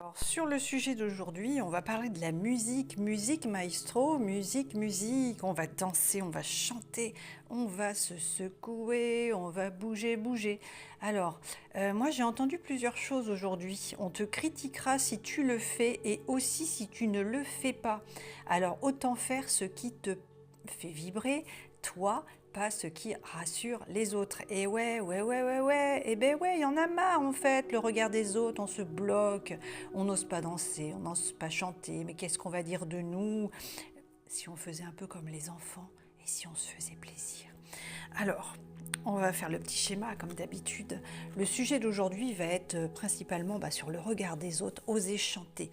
Alors, sur le sujet d'aujourd'hui, on va parler de la musique, musique maestro, musique, on va danser, on va chanter, on va se secouer, on va bouger. Alors, moi j'ai entendu plusieurs choses aujourd'hui. On te critiquera si tu le fais et aussi si tu ne le fais pas. Alors, autant faire ce qui te fait vibrer, toi, pas ce qui rassure les autres. Et ouais, et ben ouais, il y en a marre en fait, le regard des autres, on se bloque, on n'ose pas danser, on n'ose pas chanter, mais qu'est-ce qu'on va dire de nous si on faisait un peu comme les enfants et si on se faisait plaisir? Alors, on va faire le petit schéma comme d'habitude. Le sujet d'aujourd'hui va être principalement sur le regard des autres, oser chanter,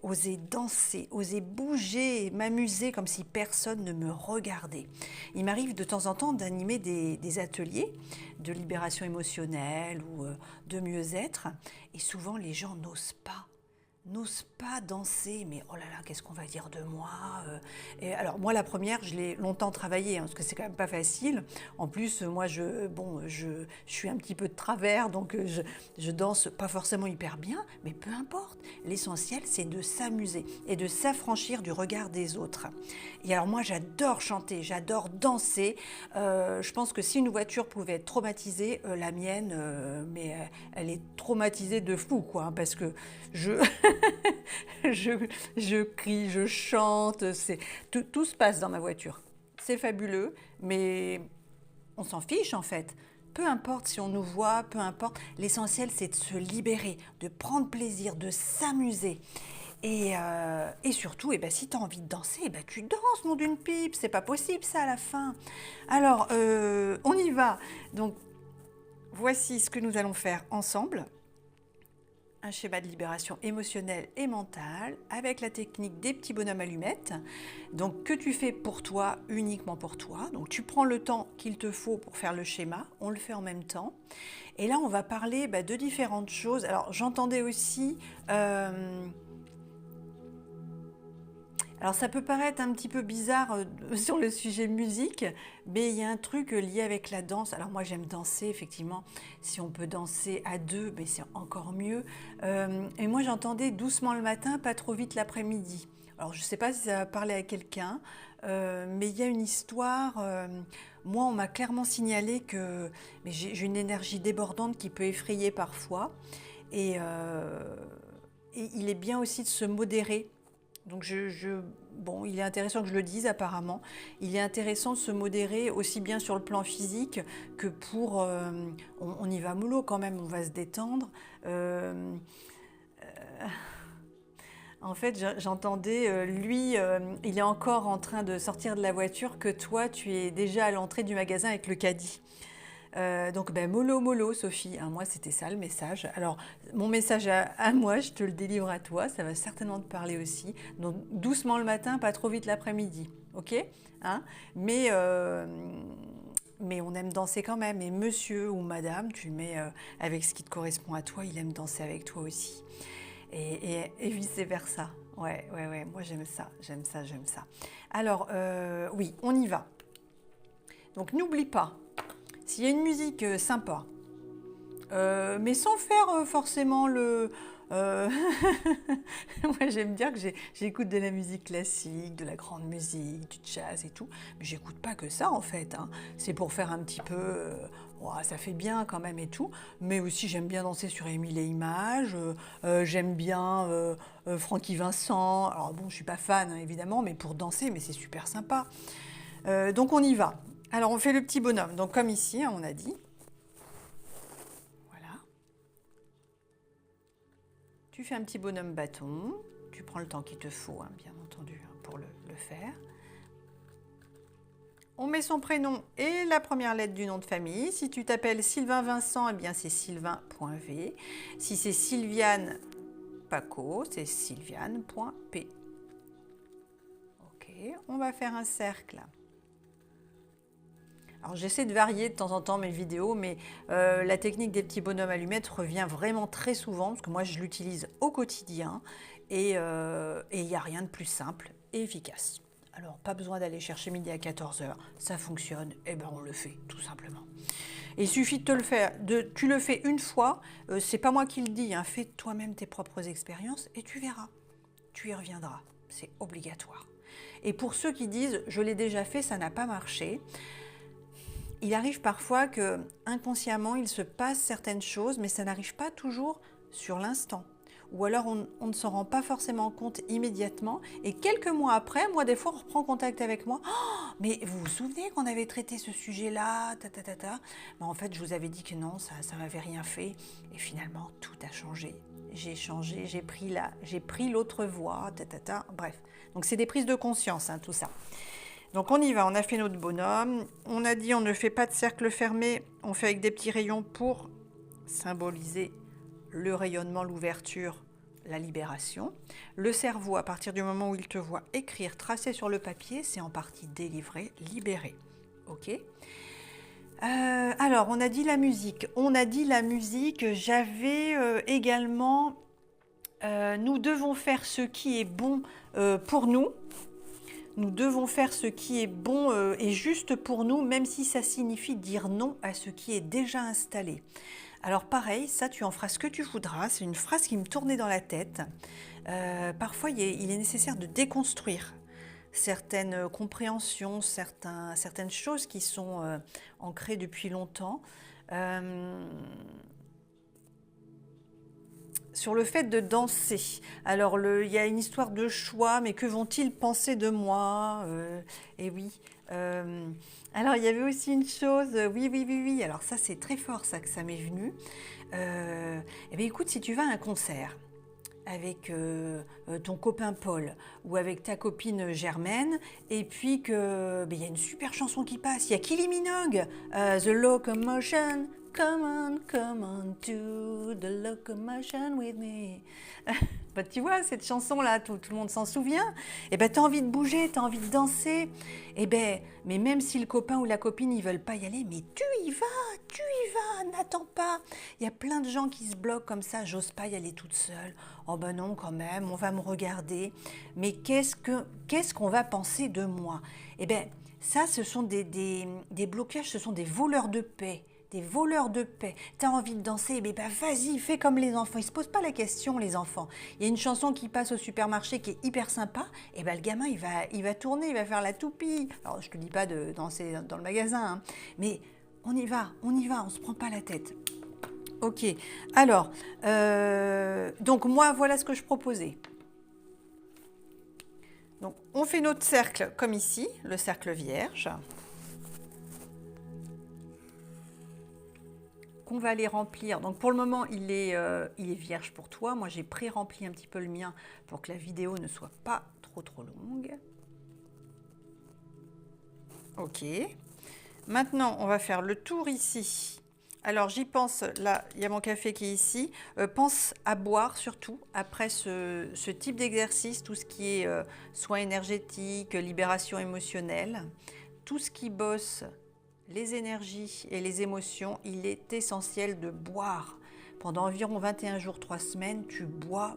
oser danser, oser bouger, m'amuser comme si personne ne me regardait. Il m'arrive de temps en temps d'animer des ateliers de libération émotionnelle ou de mieux-être et souvent les gens n'osent pas danser, mais oh là là, qu'est-ce qu'on va dire de moi? Et alors moi la première, je l'ai longtemps travaillé, parce que c'est quand même pas facile. En plus, moi je suis un petit peu de travers, donc je danse pas forcément hyper bien, mais peu importe. L'essentiel, c'est de s'amuser et de s'affranchir du regard des autres. Et alors moi j'adore chanter, j'adore danser. Je pense que si une voiture pouvait être traumatisée, la mienne, elle est traumatisée de fou, quoi, hein, parce que je je crie, je chante, tout se passe dans ma voiture. C'est fabuleux, mais on s'en fiche en fait. Peu importe si on nous voit, peu importe. L'essentiel, c'est de se libérer, de prendre plaisir, de s'amuser. Et surtout, si tu as envie de danser, tu danses, nom d'une pipe. C'est pas possible ça à la fin. Alors, on y va. Donc, voici ce que nous allons faire ensemble. Un schéma de libération émotionnelle et mentale avec la technique des petits bonhommes allumettes, donc que tu fais pour toi, uniquement pour toi. Donc tu prends le temps qu'il te faut pour faire le schéma, on le fait en même temps. Et là on va parler de différentes choses. Alors j'entendais aussi... Alors ça peut paraître un petit peu bizarre sur le sujet musique, mais il y a un truc lié avec la danse. Alors moi j'aime danser, effectivement. Si on peut danser à deux, c'est encore mieux. Et moi j'entendais doucement le matin, pas trop vite l'après-midi. Alors je ne sais pas si ça va parler à quelqu'un, mais il y a une histoire. Moi on m'a clairement signalé que j'ai une énergie débordante qui peut effrayer parfois. Et il est bien aussi de se modérer. Donc bon, il est intéressant que je le dise apparemment. Il est intéressant de se modérer aussi bien sur le plan physique que pour... on y va mollo quand même, on va se détendre. En fait, j'entendais, lui, il est encore en train de sortir de la voiture que toi, tu es déjà à l'entrée du magasin avec le caddie. Donc mollo Sophie, hein, moi c'était ça le message. Alors mon message à moi, je te le délivre à toi, ça va certainement te parler aussi. Donc doucement le matin, pas trop vite l'après-midi, ok, hein, mais on aime danser quand même. Et monsieur ou madame, tu le mets avec ce qui te correspond à toi, il aime danser avec toi aussi. Et vice versa. Ouais, moi j'aime ça. Alors oui, on y va. Donc n'oublie pas. S'il y a une musique sympa, mais sans faire forcément le... Moi j'aime dire que j'écoute de la musique classique, de la grande musique, du jazz et tout, mais j'écoute pas que ça en fait, hein. C'est pour faire un petit peu... ça fait bien quand même et tout, mais aussi j'aime bien danser sur Émile et Images, j'aime bien Francky Vincent. Alors bon, je suis pas fan, hein, évidemment, mais pour danser, mais c'est super sympa. Donc on y va. Alors on fait le petit bonhomme, donc comme ici, hein, on a dit. Voilà. Tu fais un petit bonhomme bâton, tu prends le temps qu'il te faut, hein, bien entendu, hein, pour le faire. On met son prénom et la première lettre du nom de famille. Si tu t'appelles Sylvain Vincent, eh bien c'est sylvain.v. Si c'est Sylviane Paco, c'est sylviane.p. Ok, on va faire un cercle. Alors j'essaie de varier de temps en temps mes vidéos, mais la technique des petits bonhommes allumettes revient vraiment très souvent, parce que moi je l'utilise au quotidien, et il n'y a rien de plus simple et efficace. Alors pas besoin d'aller chercher midi à 14h, ça fonctionne, et ben on le fait tout simplement. Il suffit de te le faire, tu le fais une fois, c'est pas moi qui le dis, hein, fais toi-même tes propres expériences et tu verras, tu y reviendras, c'est obligatoire. Et pour ceux qui disent, je l'ai déjà fait, ça n'a pas marché, il arrive parfois que inconsciemment il se passe certaines choses, mais ça n'arrive pas toujours sur l'instant. Ou alors on ne s'en rend pas forcément compte immédiatement. Et quelques mois après, moi des fois on reprend contact avec moi. Oh, mais vous vous souvenez qu'on avait traité ce sujet-là, Mais en fait je vous avais dit que non, ça m'avait rien fait. Et finalement tout a changé. J'ai changé, j'ai pris l'autre voie, Bref, donc c'est des prises de conscience, hein, tout ça. Donc on y va, on a fait notre bonhomme, on a dit on ne fait pas de cercle fermé, on fait avec des petits rayons pour symboliser le rayonnement, l'ouverture, la libération. Le cerveau, à partir du moment où il te voit écrire, tracer sur le papier, c'est en partie délivré, libéré. Ok ? Alors, on a dit la musique. J'avais également, nous devons faire ce qui est bon pour nous. Nous devons faire ce qui est bon et juste pour nous, même si ça signifie dire non à ce qui est déjà installé. Alors pareil, ça tu en feras ce que tu voudras, c'est une phrase qui me tournait dans la tête. Parfois il est nécessaire de déconstruire certaines compréhensions, certaines choses qui sont ancrées depuis longtemps. Sur le fait de danser. Alors, il y a une histoire de choix, mais que vont-ils penser de moi Et oui. Alors, il y avait aussi une chose, oui. Alors ça, c'est très fort, ça, que ça m'est venu. Eh bien, écoute, si tu vas à un concert avec ton copain Paul ou avec ta copine Germaine, et puis que il y a une super chanson qui passe, il y a Kylie Minogue, The Locomotion. Come on, do the locomotion with me. Bah, tu vois, cette chanson-là, tout le monde s'en souvient. Et ben, t'as envie de bouger, t'as envie de danser. Et ben, mais même si le copain ou la copine, ils veulent pas y aller, mais tu y vas, n'attends pas. Il y a plein de gens qui se bloquent comme ça, j'ose pas y aller toute seule. Oh ben non, quand même, on va me regarder. Mais qu'est-ce qu'on va penser de moi? Eh ben, ça, ce sont des blocages, ce sont des voleurs de paix. Des voleurs de paix. T'as envie de danser, mais bah vas-y, fais comme les enfants. Ils se posent pas la question, les enfants. Il y a une chanson qui passe au supermarché qui est hyper sympa, et ben le gamin il va tourner, il va faire la toupie. Alors je te dis pas de danser dans le magasin, hein, mais on y va, on se prend pas la tête. Ok. Alors, donc moi voilà ce que je proposais. Donc on fait notre cercle comme ici, le cercle vierge. Qu'on va aller remplir. Donc pour le moment, il est vierge pour toi. Moi, j'ai pré-rempli un petit peu le mien pour que la vidéo ne soit pas trop longue. Ok. Maintenant, on va faire le tour ici. Alors, j'y pense, là, il y a mon café qui est ici. Pense à boire surtout après ce type d'exercice, tout ce qui est soins énergétiques, libération émotionnelle, tout ce qui bosse les énergies et les émotions, il est essentiel de boire. Pendant environ 21 jours, 3 semaines, tu bois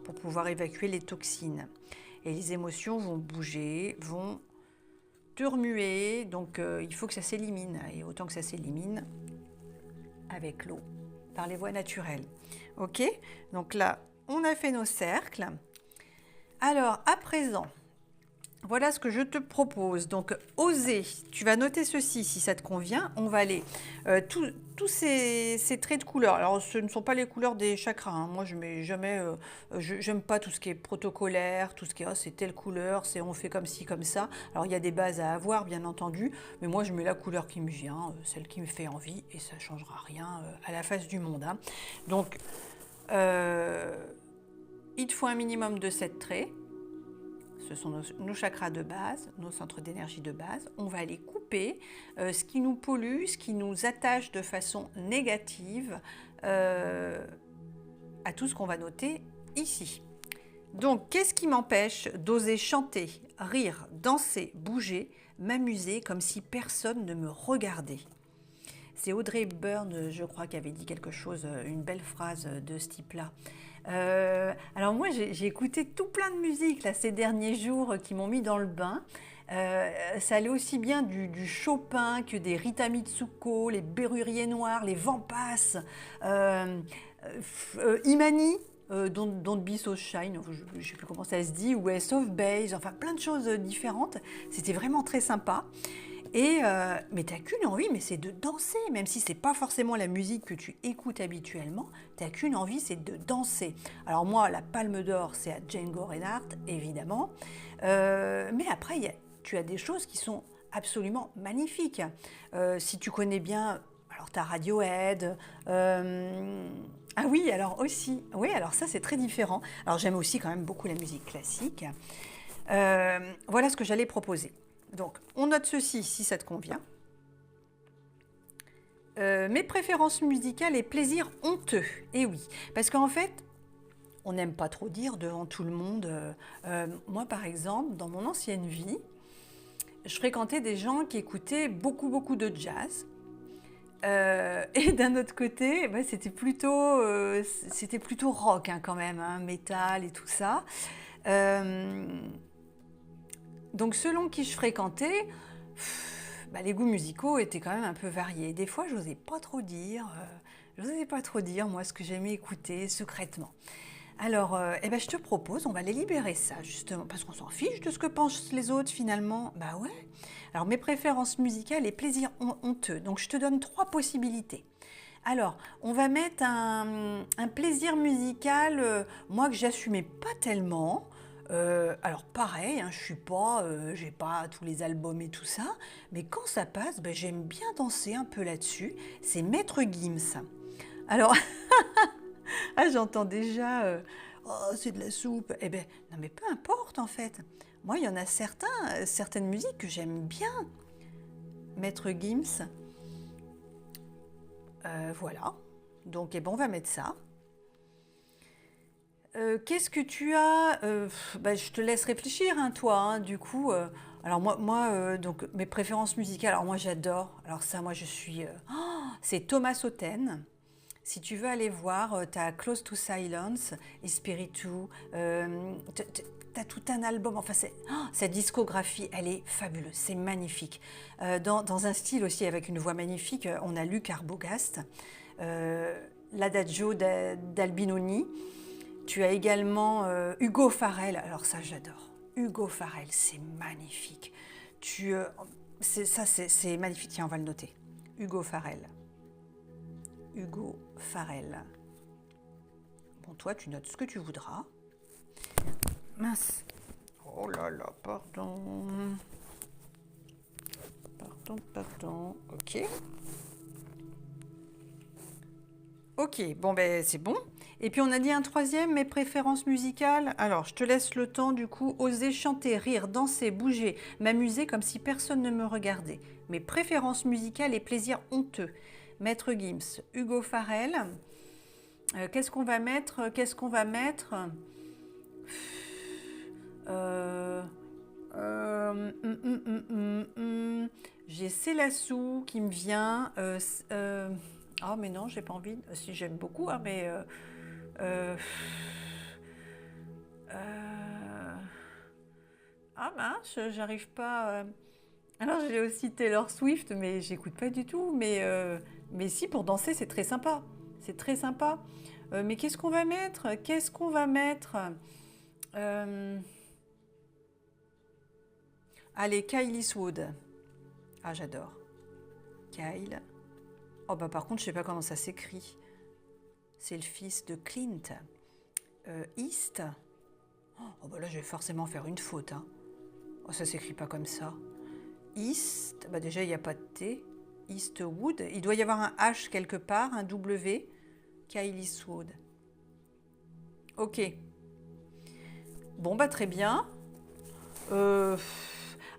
pour pouvoir évacuer les toxines. Et les émotions vont bouger, vont te remuer, donc il faut que ça s'élimine. Et autant que ça s'élimine avec l'eau, par les voies naturelles. Ok? Donc là, on a fait nos cercles. Alors, à présent, voilà ce que je te propose. Donc, oser. Tu vas noter ceci si ça te convient. On va aller tous ces traits de couleur. Alors, ce ne sont pas les couleurs des chakras, hein. Moi, je mets jamais. J'aime pas tout ce qui est protocolaire, tout ce qui est c'est telle couleur, c'est on fait comme ci comme ça. Alors, il y a des bases à avoir, bien entendu, mais moi, je mets la couleur qui me vient, celle qui me fait envie, et ça changera rien à la face du monde, hein. Donc, il te faut un minimum de 7 traits. Ce sont nos chakras de base, nos centres d'énergie de base. On va aller couper ce qui nous pollue, ce qui nous attache de façon négative à tout ce qu'on va noter ici. Donc, qu'est-ce qui m'empêche d'oser chanter, rire, danser, bouger, m'amuser comme si personne ne me regardait? C'est Audrey Hepburn, je crois, qui avait dit quelque chose, une belle phrase de ce type-là. Alors moi, j'ai écouté tout plein de musique là, ces derniers jours qui m'ont mis dans le bain. Ça allait aussi bien du Chopin que des Rita Mitsuko, les Béruriers Noirs, les Vampas, Imani, Don't Be So Shine, je ne sais plus comment ça se dit, ou Ace of Base, enfin plein de choses différentes. C'était vraiment très sympa. Mais t'as qu'une envie, mais c'est de danser, même si c'est pas forcément la musique que tu écoutes habituellement, t'as qu'une envie, c'est de danser. Alors moi, la Palme d'Or, c'est à Django Reinhardt, évidemment, mais après, tu as des choses qui sont absolument magnifiques. Si tu connais bien, alors t'as Radiohead, ah oui, alors aussi, oui, alors ça c'est très différent. Alors j'aime aussi quand même beaucoup la musique classique. Voilà ce que j'allais proposer. Donc, on note ceci si ça te convient. Mes préférences musicales et plaisirs honteux. Eh oui, parce qu'en fait, on n'aime pas trop dire devant tout le monde. Moi, par exemple, dans mon ancienne vie, je fréquentais des gens qui écoutaient beaucoup, beaucoup de jazz. Et d'un autre côté, bah, c'était plutôt rock hein, quand même, hein, métal et tout ça. Donc selon qui je fréquentais, bah, les goûts musicaux étaient quand même un peu variés. Des fois, je n'osais pas trop dire, moi ce que j'aimais écouter secrètement. Alors, je te propose, on va les libérer ça justement, parce qu'on s'en fiche de ce que pensent les autres finalement. Bah ouais. Alors mes préférences musicales et plaisirs honteux. Donc je te donne 3 possibilités. Alors, on va mettre un plaisir musical, moi que j'assumais pas tellement. Alors pareil, hein, j'ai pas tous les albums et tout ça, mais quand ça passe, ben, j'aime bien danser un peu là-dessus. C'est Maître Gims. Alors, ah, j'entends déjà, oh c'est de la soupe. Eh ben, non mais peu importe en fait. Moi, il y en a certaines musiques que j'aime bien. Maître Gims, voilà. Donc, eh ben, on va mettre ça. Qu'est-ce que tu as je te laisse réfléchir, hein, toi. Hein, du coup, alors donc mes préférences musicales. Alors moi, j'adore. Alors ça, moi, je suis. C'est Thomas Otten. Si tu veux aller voir, tu as Close to Silence, Espiritu. Tu as tout un album. Enfin, sa discographie, elle est fabuleuse. C'est magnifique. Dans un style aussi avec une voix magnifique, on a Luc Arbogast, l'Adagio d'Albinoni. Tu as également Hugo Farrell. Alors ça, j'adore. Hugo Farrell, c'est magnifique. C'est magnifique. Tiens, on va le noter. Hugo Farrell. Hugo Farrell. Bon, toi, tu notes ce que tu voudras. Mince. Oh là là, pardon. Pardon. Ok. Ok, bon, ben c'est bon. Et puis on a dit un troisième, mes préférences musicales. Alors, je te laisse le temps du coup, oser chanter, rire, danser, bouger, m'amuser comme si personne ne me regardait. Mes préférences musicales et plaisirs honteux. Maître Gims, Hugo Farrell. Qu'est-ce qu'on va mettre J'ai Célassou qui me vient. Oh mais non, j'ai pas envie. Si j'aime beaucoup, hein, mais ah mince, j'arrive pas. Alors j'ai aussi Taylor Swift, mais j'écoute pas du tout. Mais si pour danser, c'est très sympa. C'est très sympa. Mais qu'est-ce qu'on va mettre Allez, Kyle Eastwood. Ah, j'adore. Kyle. Oh bah par contre, je sais pas comment ça s'écrit. C'est le fils de Clint. East. Oh bah là, je vais forcément faire une faute. Hein. Oh, ça s'écrit pas comme ça. East. Bah déjà, il n'y a pas de T. Eastwood. Il doit y avoir un H quelque part, un W. Kyle Eastwood. Ok. Bon bah très bien.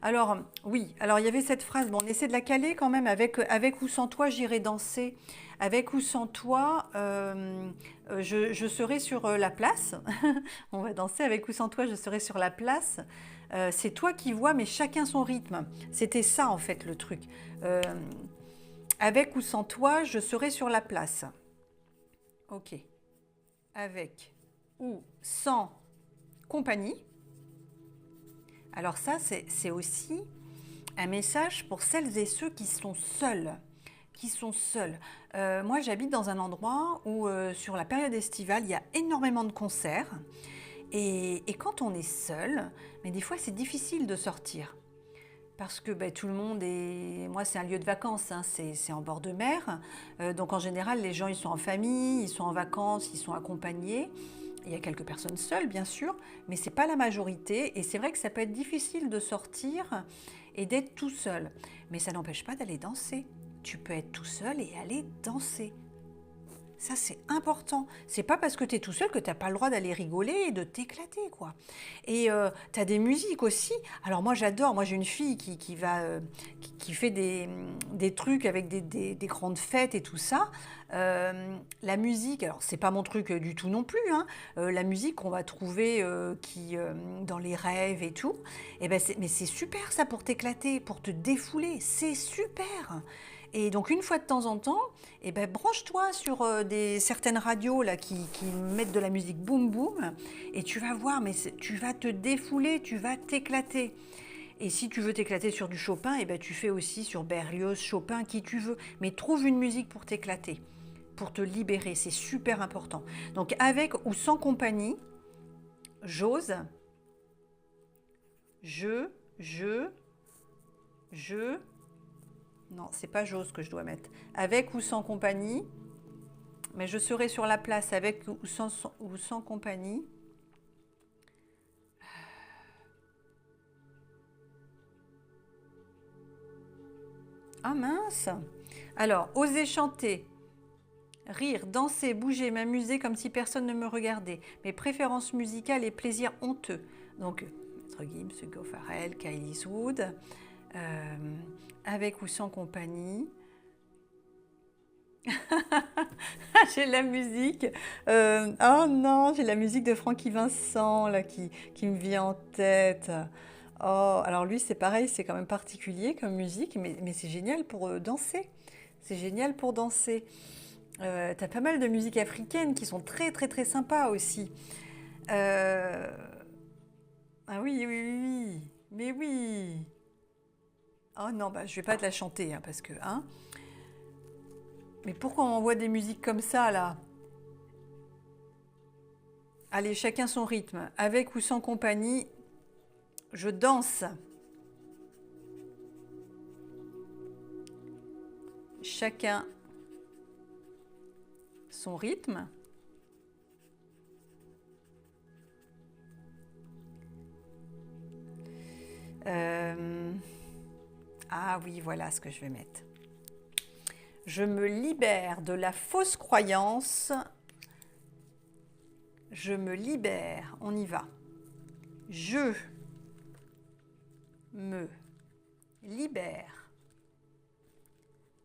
Alors, oui, alors il y avait cette phrase, bon, on essaie de la caler quand même, avec ou sans toi, j'irai danser. Avec ou sans toi, je serai sur la place. On va danser avec ou sans toi, je serai sur la place. C'est toi qui vois, mais chacun son rythme. C'était ça, en fait, le truc. Avec ou sans toi, je serai sur la place. Ok. Avec ou sans compagnie. Alors ça, c'est aussi un message pour celles et ceux qui sont seuls. Moi, j'habite dans un endroit où, sur la période estivale, il y a énormément de concerts. Et quand on est seul, mais des fois, c'est difficile de sortir. Parce que tout le monde est... Moi, c'est un lieu de vacances, hein, c'est en bord de mer. Donc, en général, les gens, ils sont en famille, ils sont en vacances, ils sont accompagnés. Il y a quelques personnes seules, bien sûr, mais ce n'est pas la majorité. Et c'est vrai que ça peut être difficile de sortir et d'être tout seul. Mais ça n'empêche pas d'aller danser. Tu peux être tout seul et aller danser. Ça, c'est important. C'est pas parce que tu es tout seul que tu n'as pas le droit d'aller rigoler et de t'éclater, quoi. Et tu as des musiques aussi. Alors moi, j'adore. Moi, j'ai une fille qui fait des trucs avec des grandes fêtes et tout ça. La musique, alors c'est pas mon truc du tout non plus, hein. La musique qu'on va trouver dans les rêves et tout. Mais c'est super ça pour t'éclater, pour te défouler. C'est super. Et donc une fois de temps en temps, branche-toi sur certaines radios là, qui mettent de la musique boum boum et tu vas voir, mais tu vas te défouler, tu vas t'éclater. Et si tu veux t'éclater sur du Chopin, tu fais aussi sur Berlioz, Chopin, qui tu veux. Mais trouve une musique pour t'éclater, pour te libérer, c'est super important. Donc avec ou sans compagnie, j'ose, non, c'est pas j'ose que je dois mettre. Avec ou sans compagnie, mais je serai sur la place avec ou sans compagnie. Ah mince! Alors, oser chanter, rire, danser, bouger, m'amuser comme si personne ne me regardait. Mes préférences musicales et plaisirs honteux. Donc, Maître Gims, Hugo Farrell, Kylie Wood. Avec ou sans compagnie. J'ai la musique. Oh non, j'ai la musique de Francky Vincent là, qui me vient en tête. Oh, alors lui, c'est pareil, c'est quand même particulier comme musique, mais c'est génial pour danser. C'est génial pour danser. T'as pas mal de musiques africaines qui sont très très très sympas aussi. Ah oui, oui, oui, oui. Mais oui. Oh non, je vais pas te la chanter, hein, parce que... Hein. Mais pourquoi on envoie des musiques comme ça, là? Allez, chacun son rythme. Avec ou sans compagnie, je danse. Chacun son rythme. Ah oui, voilà ce que je vais mettre. Je me libère de la fausse croyance. Je me libère. On y va. Je me libère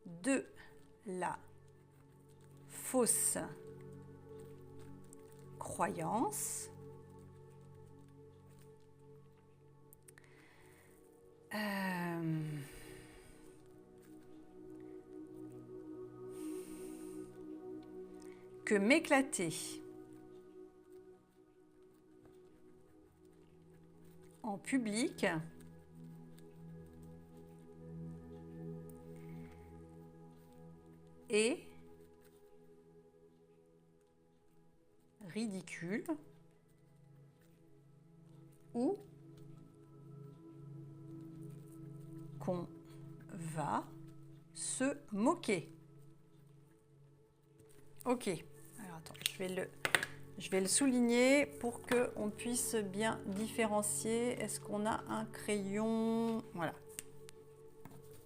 de la fausse croyance. Que m'éclater en public est ridicule ou qu'on va se moquer. Ok, alors attends, je vais le souligner pour qu'on puisse bien différencier. Est-ce qu'on a un crayon? Voilà.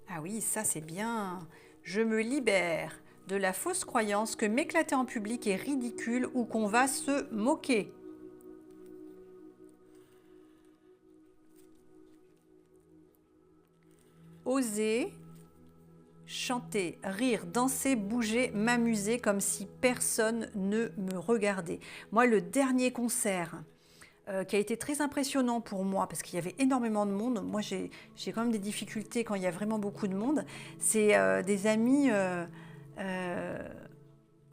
Ah oui, ça c'est bien. Je me libère de la fausse croyance que m'éclater en public est ridicule ou qu'on va se moquer. Oser chanter, rire, danser, bouger, m'amuser comme si personne ne me regardait. Moi, le dernier concert qui a été très impressionnant pour moi, parce qu'il y avait énormément de monde, moi j'ai quand même des difficultés quand il y a vraiment beaucoup de monde, c'est des amis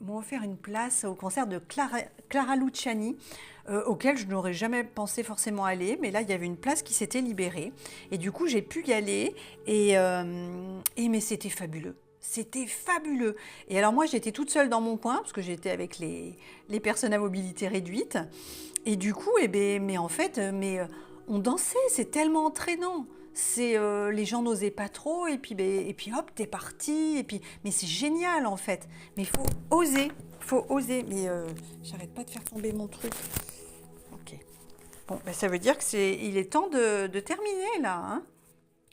m'ont offert une place au concert de Clara Luciani, auquel je n'aurais jamais pensé forcément aller, mais là il y avait une place qui s'était libérée et du coup j'ai pu y aller et mais c'était fabuleux. C'était fabuleux. Et alors moi j'étais toute seule dans mon coin parce que j'étais avec les personnes à mobilité réduite et du coup mais en fait on dansait, c'est tellement entraînant. C'est les gens n'osaient pas trop et puis hop t'es parti et puis mais c'est génial en fait. Mais faut oser. Mais j'arrête pas de faire tomber mon truc. Ok. Bon, ben, ça veut dire que il est temps de terminer là. Hein.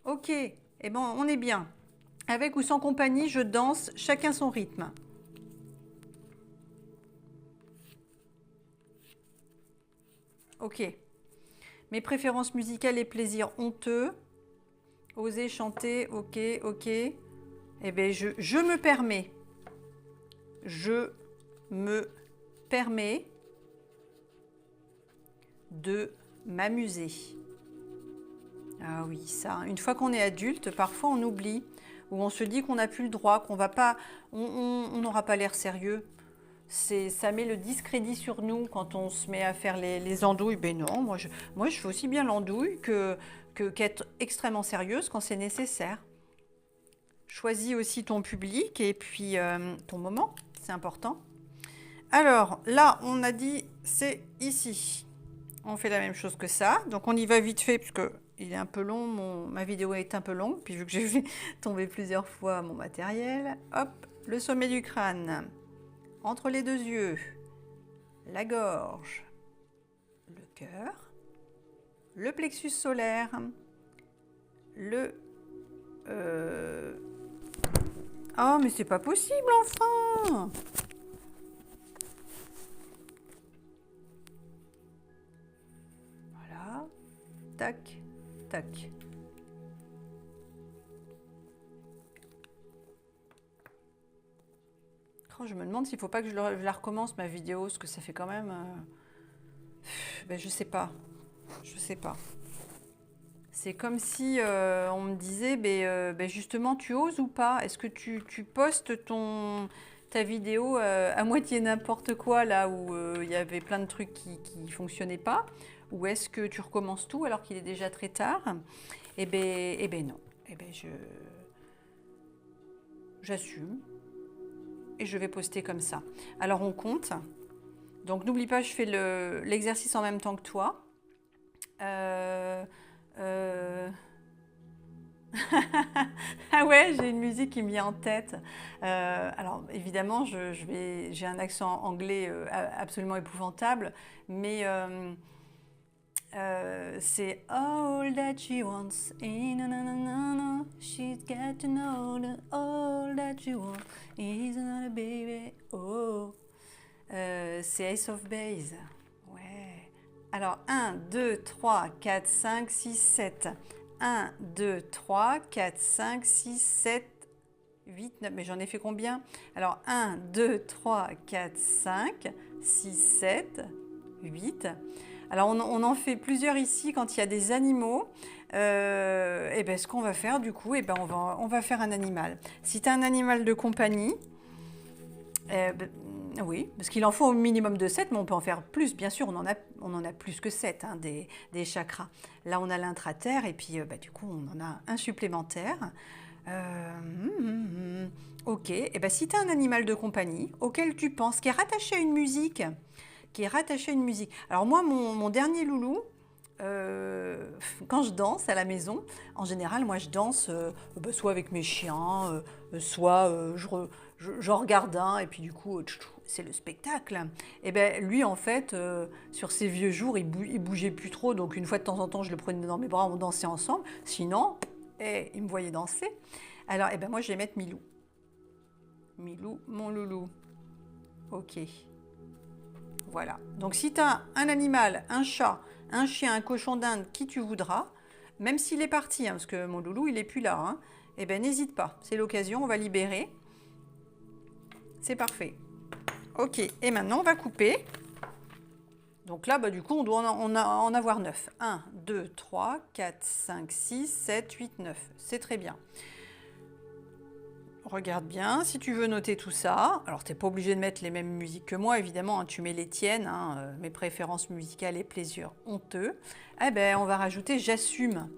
Ok. Eh ben, on est bien. Avec ou sans compagnie, je danse, chacun son rythme. Ok. Mes préférences musicales et plaisirs honteux. Oser chanter, ok, ok. Eh bien, je me permets. Je me permets de m'amuser. Ah oui, ça. Une fois qu'on est adulte, parfois on oublie ou on se dit qu'on n'a plus le droit, qu'on va pas, on n'aura pas l'air sérieux. Ça met le discrédit sur nous quand on se met à faire les andouilles. Ben non, moi je fais aussi bien l'andouille qu'être extrêmement sérieuse quand c'est nécessaire. Choisis aussi ton public et puis ton moment, c'est important. Alors là, on a dit c'est ici. On fait la même chose que ça. Donc on y va vite fait puisque il est un peu long, ma vidéo est un peu longue. Puis vu que j'ai fait tomber plusieurs fois mon matériel, hop, le sommet du crâne, entre les deux yeux, la gorge, le cœur, le plexus solaire, le... Oh mais c'est pas possible enfin! Voilà, tac, tac. Oh, je me demande s'il ne faut pas que je la recommence ma vidéo, parce que ça fait quand même... Ben, je sais pas. Je sais pas. C'est comme si on me disait, ben justement, tu oses ou pas? Est-ce que tu postes ta vidéo à moitié n'importe quoi, là où il y avait plein de trucs qui ne fonctionnaient pas? Ou est-ce que tu recommences tout alors qu'il est déjà très tard? Eh ben non. Eh ben j'assume. Et je vais poster comme ça. Alors on compte. Donc n'oublie pas, je fais l'exercice en même temps que toi. Ah ouais, j'ai une musique qui me vient en tête. Alors évidemment, j'ai un accent anglais absolument épouvantable, mais c'est all that she wants. She's got to know that all that she wants is another baby. Oh. C'est Ace of Base. Ouais. Alors 1, 2, 3, 4, 5, 6, 7. 1, 2, 3, 4, 5, 6, 7, 8, 9. Mais j'en ai fait combien? Alors 1, 2, 3, 4, 5, 6, 7, 8. Alors on en fait plusieurs ici quand il y a des animaux. Et ben ce qu'on va faire du coup, ben on va faire un animal. Si tu as un animal de compagnie, oui, parce qu'il en faut au minimum de 7, mais on peut en faire plus. Bien sûr, on en a plus que 7 hein, des chakras. Là, on a l'intraterre et puis du coup, on en a un supplémentaire. Ok, et ben, si tu as un animal de compagnie auquel tu penses, qui est rattaché à une musique, Alors moi, mon dernier loulou, quand je danse à la maison, en général, moi je danse soit avec mes chiens, soit j'en regarde un et puis du coup, c'est le spectacle. Et ben lui, en fait, sur ses vieux jours, il bougeait plus trop, donc une fois de temps en temps, je le prenais dans mes bras, on dansait ensemble. Sinon, il me voyait danser. Alors, ben moi, je vais mettre Milou. Milou, mon loulou. Ok. Voilà. Donc si tu as un animal, un chat, un chien, un cochon d'Inde, qui tu voudras, même s'il est parti, hein, parce que mon loulou, il n'est plus là, hein, eh ben n'hésite pas. C'est l'occasion, on va libérer. C'est parfait. Ok, et maintenant, on va couper. Donc là, du coup, on doit en avoir 9. 1, 2, 3, 4, 5, 6, 7, 8, 9. C'est très bien. regarde bien. Si tu veux noter tout ça, alors tu n'es pas obligé de mettre les mêmes musiques que moi, évidemment, hein, tu mets les tiennes, hein, mes préférences musicales et plaisirs honteux. Eh ben, on va rajouter j'assume.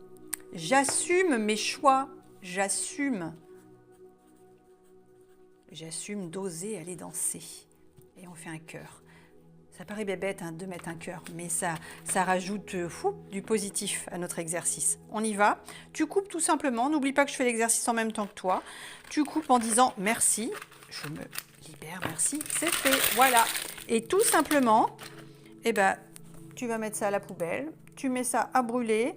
J'assume mes choix. J'assume. J'assume d'oser aller danser. Et on fait un cœur. Ça paraît bébête hein, de mettre un cœur, mais ça rajoute du positif à notre exercice. On y va. Tu coupes tout simplement. N'oublie pas que je fais l'exercice en même temps que toi. Tu coupes en disant merci. Je me libère, merci. C'est fait. Voilà. Et tout simplement, eh ben, tu vas mettre ça à la poubelle. Tu mets ça à brûler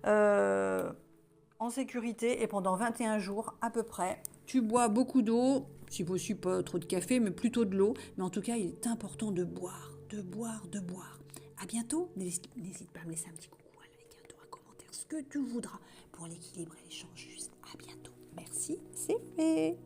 en sécurité et pendant 21 jours à peu près. Tu bois beaucoup d'eau. Si possible, pas trop de café, mais plutôt de l'eau. Mais en tout cas, il est important de boire, de boire, de boire. À bientôt. N'hésite pas à me laisser un petit coucou, un like, un tour, un commentaire, ce que tu voudras pour l'équilibrer l'échange juste. À bientôt. Merci, c'est fait.